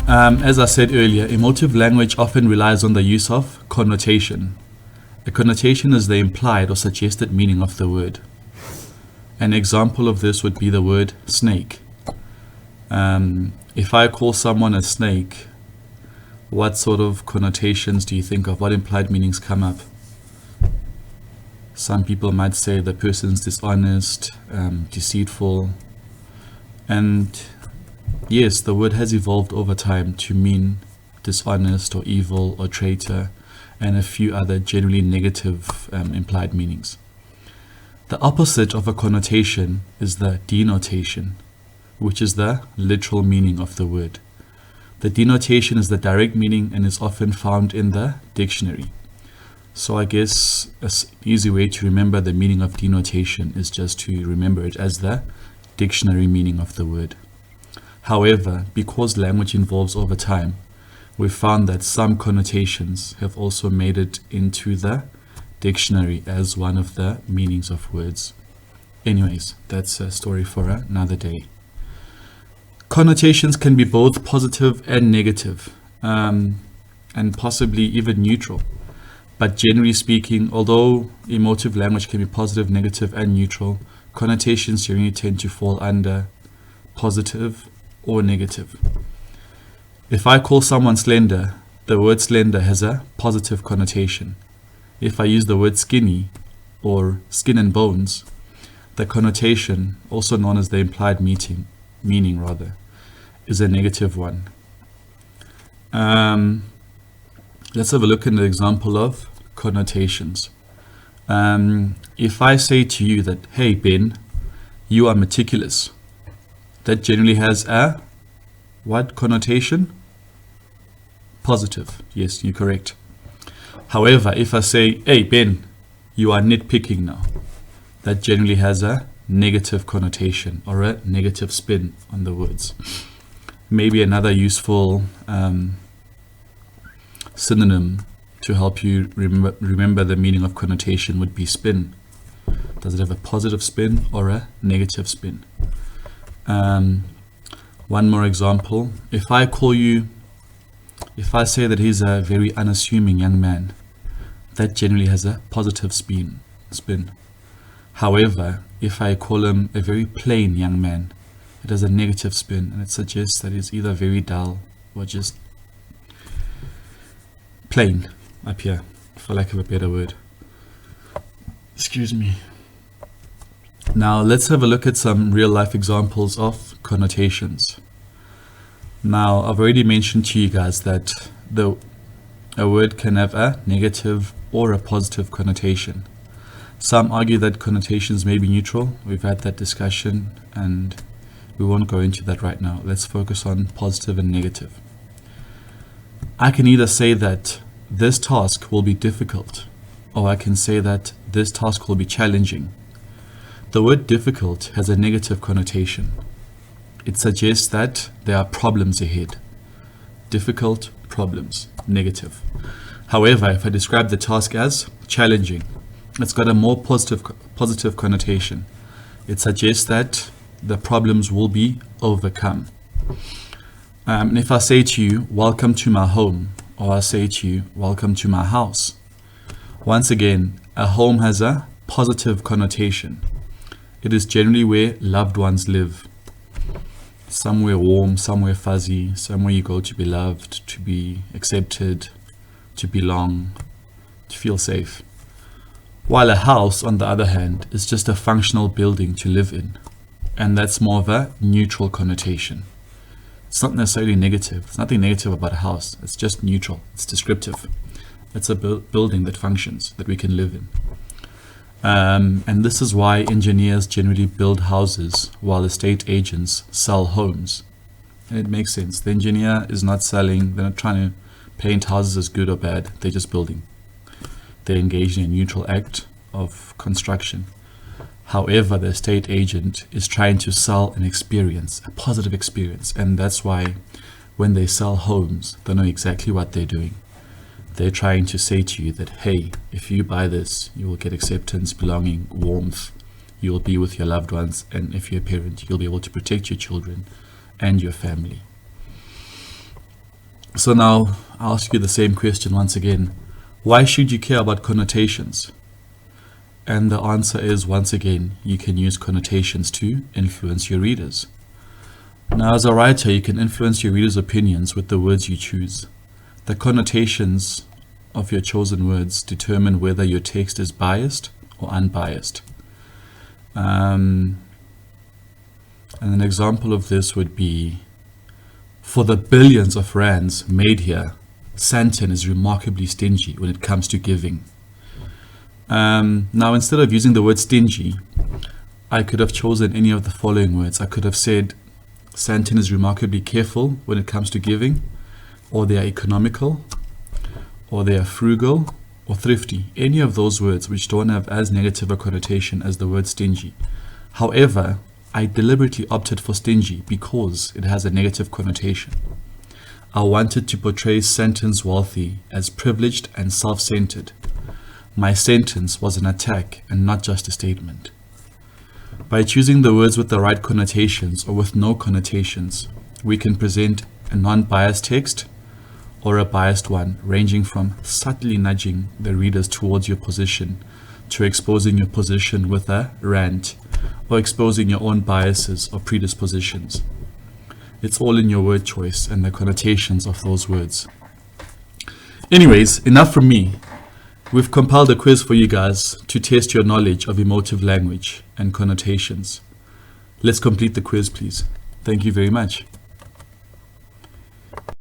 As I said earlier, emotive language often relies on the use of connotation. A connotation is the implied or suggested meaning of the word. An example of this would be the word snake. If I call someone a snake, what sort of connotations do you think of? What implied meanings come up? Some people might say the person's dishonest, deceitful, and yes, the word has evolved over time to mean dishonest or evil or traitor and a few other generally negative implied meanings. The opposite of a connotation is the denotation, which is the literal meaning of the word. The denotation is the direct meaning and is often found in the dictionary. So I guess an easy way to remember the meaning of denotation is just to remember it as the dictionary meaning of the word. However, because language evolves over time, we've found that some connotations have also made it into the dictionary as one of the meanings of words. Anyways, that's a story for another day. Connotations can be both positive and negative, and possibly even neutral. But generally speaking, although emotive language can be positive, negative, and neutral, connotations generally tend to fall under positive or negative. If I call someone slender, the word slender has a positive connotation. If I use the word skinny or skin and bones, the connotation, also known as the implied meaning rather, is a negative one. Let's have a look at an example of connotations. If I say to you that, hey Ben, you are meticulous, that generally has a what connotation? Positive. Yes, you're correct. However, if I say, hey Ben, you are nitpicking now, that generally has a negative connotation or a negative spin on the words. Maybe another useful synonym to help you remember the meaning of connotation would be spin. Does it have a positive spin or a negative spin? One more example. If I say that he's a very unassuming young man, that generally has a positive spin. However, if I call him a very plain young man, it has a negative spin, and it suggests that he's either very dull or just plain up here, for lack of a better word. Excuse me. Now let's have a look at some real life examples of connotations. Now I've already mentioned to you guys that a word can have a negative or a positive connotation. Some argue that connotations may be neutral. We've had that discussion and we won't go into that right now. Let's focus on positive and negative. I can either say that this task will be difficult, or I can say that this task will be challenging. The word difficult has a negative connotation. It suggests that there are problems ahead. Difficult, problems, negative. However, if I describe the task as challenging, it's got a more positive connotation. It suggests that the problems will be overcome. And if I say to you, welcome to my home, or I say to you, welcome to my house, once again, a home has a positive connotation. It is generally where loved ones live. Somewhere warm, somewhere fuzzy, somewhere you go to be loved, to be accepted, to belong, to feel safe. While a house, on the other hand, is just a functional building to live in. And that's more of a neutral connotation. It's not necessarily negative. There's nothing negative about a house. It's just neutral. It's descriptive. It's a building that functions, that we can live in. And this is why engineers generally build houses while estate agents sell homes. And it makes sense. The engineer is not selling, they're not trying to paint houses as good or bad. They're just building. They're engaged in a neutral act of construction. However, the estate agent is trying to sell an experience, a positive experience. And that's why when they sell homes, they know exactly what they're doing. They're trying to say to you that, hey, if you buy this, you will get acceptance, belonging, warmth. You will be with your loved ones. And if you're a parent, you'll be able to protect your children and your family. So now I'll ask you the same question once again. Why should you care about connotations? And the answer is, once again, you can use connotations to influence your readers. Now, as a writer, you can influence your readers' opinions with the words you choose. The connotations of your chosen words determine whether your text is biased or unbiased. And an example of this would be, for the billions of rands made here, Santon is remarkably stingy when it comes to giving. Now, instead of using the word stingy, I could have chosen any of the following words. I could have said, Santon is remarkably careful when it comes to giving, or they are economical, or they are frugal, or thrifty. Any of those words which don't have as negative a connotation as the word stingy. However, I deliberately opted for stingy because it has a negative connotation. I wanted to portray Santon's wealthy as privileged and self-centered. My sentence was an attack and not just a statement. By choosing the words with the right connotations or with no connotations, we can present a non-biased text or a biased one, ranging from subtly nudging the readers towards your position to exposing your position with a rant or exposing your own biases or predispositions. It's all in your word choice and the connotations of those words. Anyways, enough from me. We've compiled a quiz for you guys to test your knowledge of emotive language and connotations. Let's complete the quiz, please. Thank you very much.